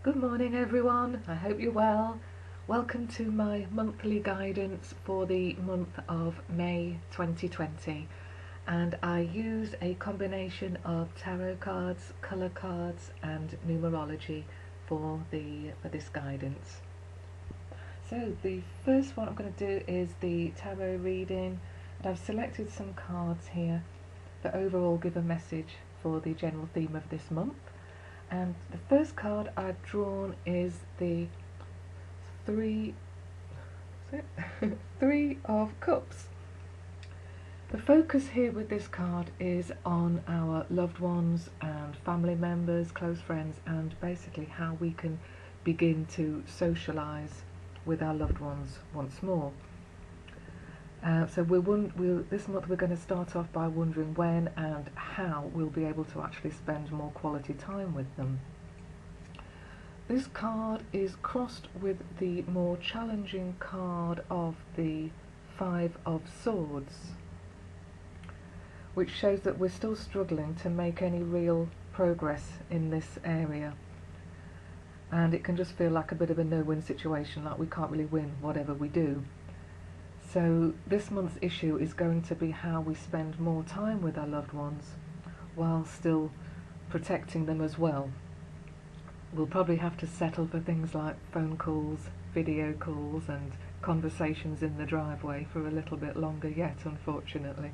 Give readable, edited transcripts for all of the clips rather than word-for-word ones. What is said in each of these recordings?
Good morning everyone, I hope you're well. Welcome to my monthly guidance for the month of May 2020, and I use a combination of tarot cards, colour cards and numerology for this guidance. So the first one I'm going to do is the tarot reading, and I've selected some cards here that overall give a message for the general theme of this month. And the first card I've drawn is the Three of Cups. The focus here with this card is on our loved ones and family members, close friends, and basically how we can begin to socialise with our loved ones once more. So this month we're going to start off by wondering when and how we'll be able to actually spend more quality time with them. This card is crossed with the more challenging card of the Five of Swords, which shows that we're still struggling to make any real progress in this area. And it can just feel like a bit of a no-win situation, like we can't really win whatever we do. So this month's issue is going to be how we spend more time with our loved ones while still protecting them as well. We'll probably have to settle for things like phone calls, video calls and conversations in the driveway for a little bit longer yet, unfortunately.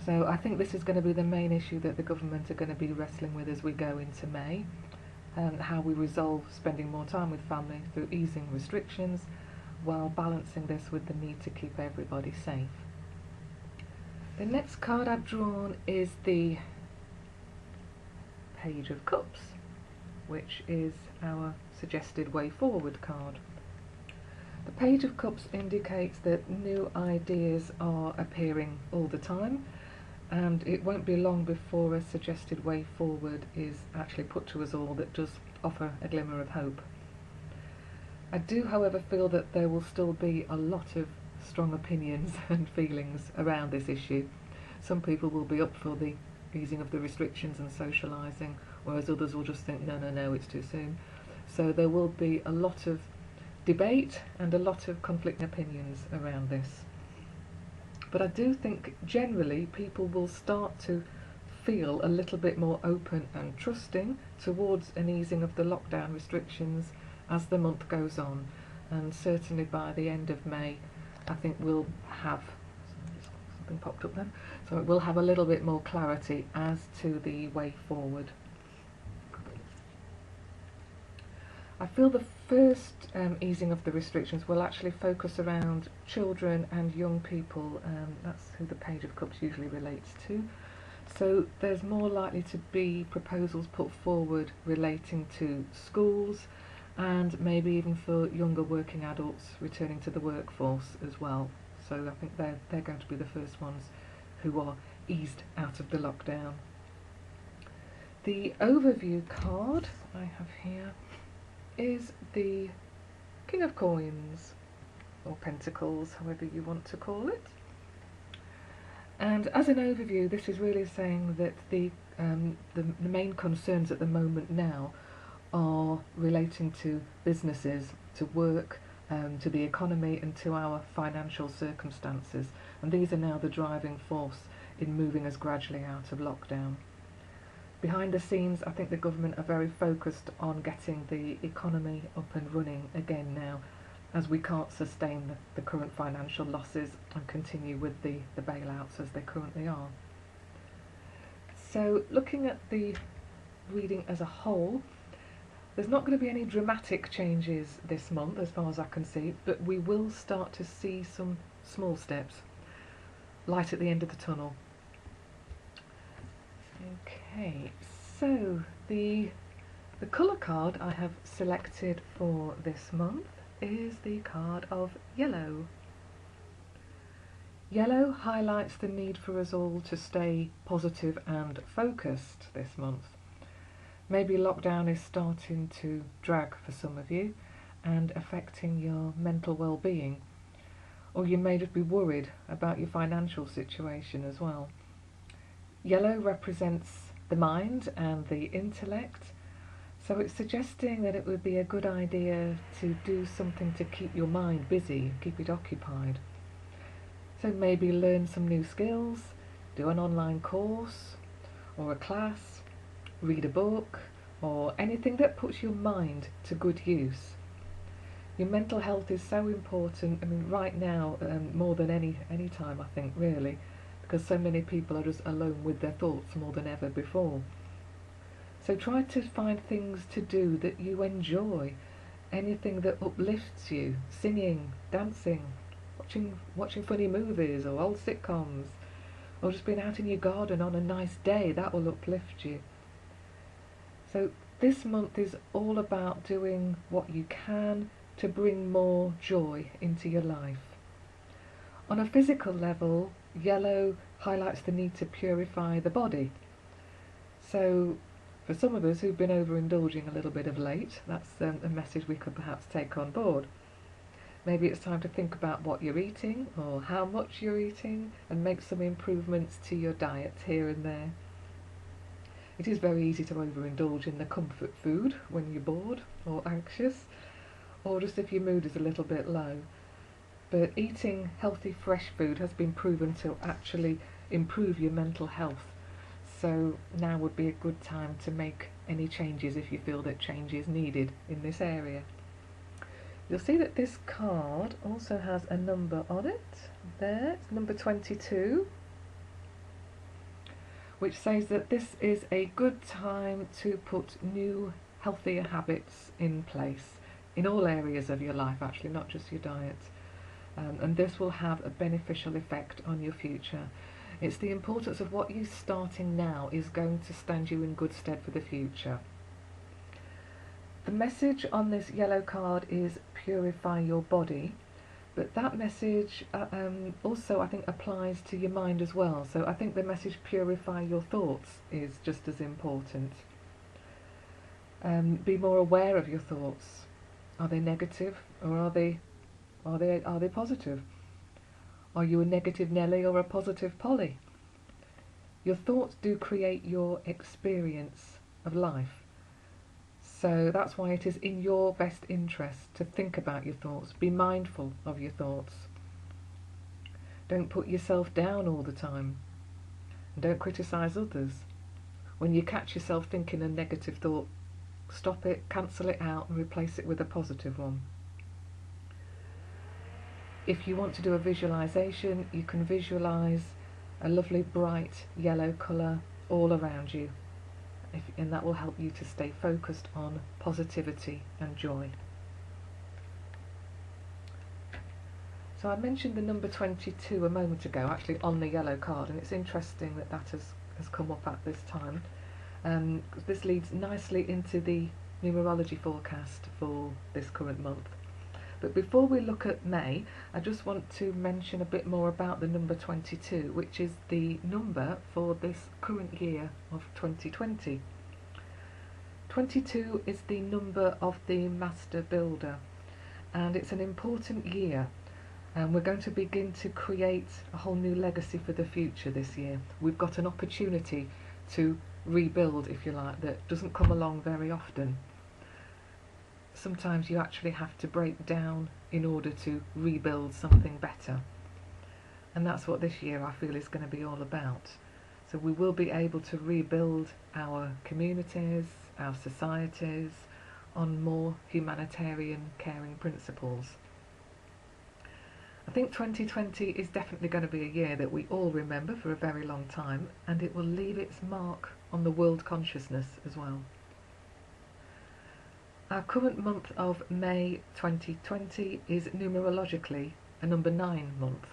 So I think this is going to be the main issue that the government are going to be wrestling with as we go into May, and how we resolve spending more time with family through easing restrictions while balancing this with the need to keep everybody safe. The next card I've drawn is the Page of Cups, which is our suggested way forward card. The Page of Cups indicates that new ideas are appearing all the time, and it won't be long before a suggested way forward is actually put to us all that does offer a glimmer of hope. I do, however, feel that there will still be a lot of strong opinions and feelings around this issue. Some people will be up for the easing of the restrictions and socialising, whereas others will just think, no, it's too soon. So there will be a lot of debate and a lot of conflicting opinions around this. But I do think generally people will start to feel a little bit more open and trusting towards an easing of the lockdown restrictions as the month goes on, and certainly by the end of May I think we'll have something popped up then, so we'll have a little bit more clarity as to the way forward. I feel the first easing of the restrictions will actually focus around children and young people, that's who the Page of Cups usually relates to. So there's more likely to be proposals put forward relating to schools, and maybe even for younger working adults returning to the workforce as well. So I think they're going to be the first ones who are eased out of the lockdown. The overview card I have here is the King of Coins, or Pentacles, however you want to call it. And as an overview, this is really saying that the main concerns at the moment now are relating to businesses, to work, to the economy and to our financial circumstances, and these are now the driving force in moving us gradually out of lockdown. Behind the scenes, I think the government are very focused on getting the economy up and running again now, as we can't sustain the current financial losses and continue with the bailouts as they currently are. So looking at the reading as a whole, there's not going to be any dramatic changes this month as far as I can see, but we will start to see some small steps, light at the end of the tunnel. Okay, so the colour card I have selected for this month is the card of Yellow. Yellow highlights the need for us all to stay positive and focused this month. Maybe lockdown is starting to drag for some of you and affecting your mental well-being, or you may just be worried about your financial situation as well. Yellow represents the mind and the intellect, So it's suggesting that it would be a good idea to do something to keep your mind busy, keep it occupied. So maybe learn some new skills, do an online course or a class, read a book, or anything that puts your mind to good use. Your mental health is so important, I mean right now, more than any time I think really, because so many people are just alone with their thoughts more than ever before. So try to find things to do that you enjoy, anything that uplifts you, singing, dancing, watching funny movies or old sitcoms, or just being out in your garden on a nice day, that will uplift you. So this month is all about doing what you can to bring more joy into your life. On a physical level, yellow highlights the need to purify the body. So for some of us who've been overindulging a little bit of late, that's a message we could perhaps take on board. Maybe it's time to think about what you're eating or how much you're eating and make some improvements to your diet here and there. It is very easy to overindulge in the comfort food when you're bored or anxious, or just if your mood is a little bit low. But eating healthy fresh food has been proven to actually improve your mental health. So now would be a good time to make any changes if you feel that change is needed in this area. You'll see that this card also has a number on it. There, it's number 22, which says that this is a good time to put new, healthier habits in place in all areas of your life, actually, not just your diet. And this will have a beneficial effect on your future. It's the importance of what you're starting now is going to stand you in good stead for the future. The message on this yellow card is purify your body, but that message also I think applies to your mind as well. So I think the message purify your thoughts is just as important. Be more aware of your thoughts. Are they negative or are they positive? Are you a negative Nelly or a positive Polly? Your thoughts do create your experience of life. So that's why it is in your best interest to think about your thoughts. Be mindful of your thoughts. Don't put yourself down all the time. And don't criticise others. When you catch yourself thinking a negative thought, stop it, cancel it out and replace it with a positive one. If you want to do a visualization, you can visualize a lovely bright yellow colour all around you, and that will help you to stay focused on positivity and joy. So I mentioned the number 22 a moment ago, actually on the yellow card, and it's interesting that that has come up at this time. This leads nicely into the numerology forecast for this current month. But before we look at May, I just want to mention a bit more about the number 22, which is the number for this current year of 2020. 22 is the number of the Master Builder, and it's an important year. And we're going to begin to create a whole new legacy for the future this year. We've got an opportunity to rebuild, if you like, that doesn't come along very often. Sometimes you actually have to break down in order to rebuild something better. And that's what this year I feel is going to be all about. So we will be able to rebuild our communities, our societies, on more humanitarian, caring principles. I think 2020 is definitely going to be a year that we all remember for a very long time, and it will leave its mark on the world consciousness as well. Our current month of May 2020 is numerologically a number 9 month,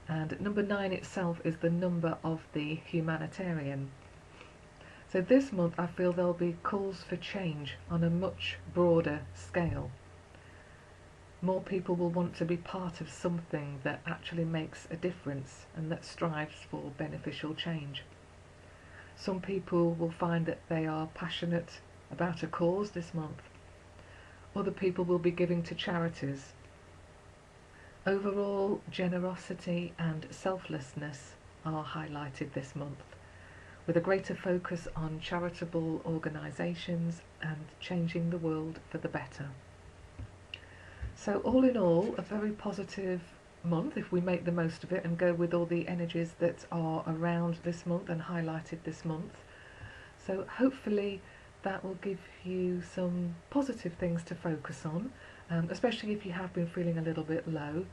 and number 9 itself is the number of the humanitarian. So this month I feel there'll be calls for change on a much broader scale. More people will want to be part of something that actually makes a difference and that strives for beneficial change. Some people will find that they are passionate about a cause this month. Other people will be giving to charities. Overall, generosity and selflessness are highlighted this month. with a greater focus on charitable organisations and changing the world for the better. So all in all, a very positive month if we make the most of it and go with all the energies that are around this month and highlighted this month. So hopefully that will give you some positive things to focus on, especially if you have been feeling a little bit low.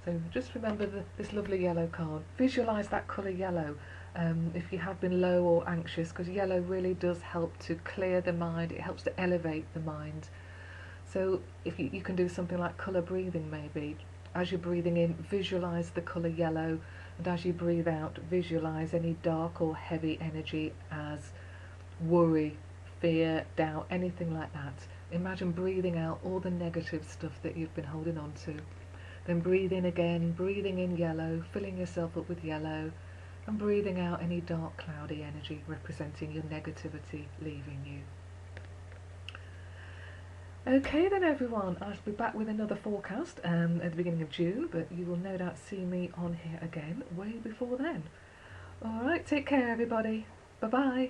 So just remember this lovely yellow card. Visualise that colour yellow if you have been low or anxious, because yellow really does help to clear the mind, it helps to elevate the mind. So if you can do something like colour breathing maybe. As you're breathing in, visualise the colour yellow, and as you breathe out, visualise any dark or heavy energy as worry, fear, doubt, anything like that. Imagine breathing out all the negative stuff that you've been holding on to. Then breathe in again, breathing in yellow, filling yourself up with yellow, and breathing out any dark, cloudy energy representing your negativity leaving you. Okay then everyone, I'll be back with another forecast at the beginning of June, but you will no doubt see me on here again way before then. Alright, take care everybody. Bye bye.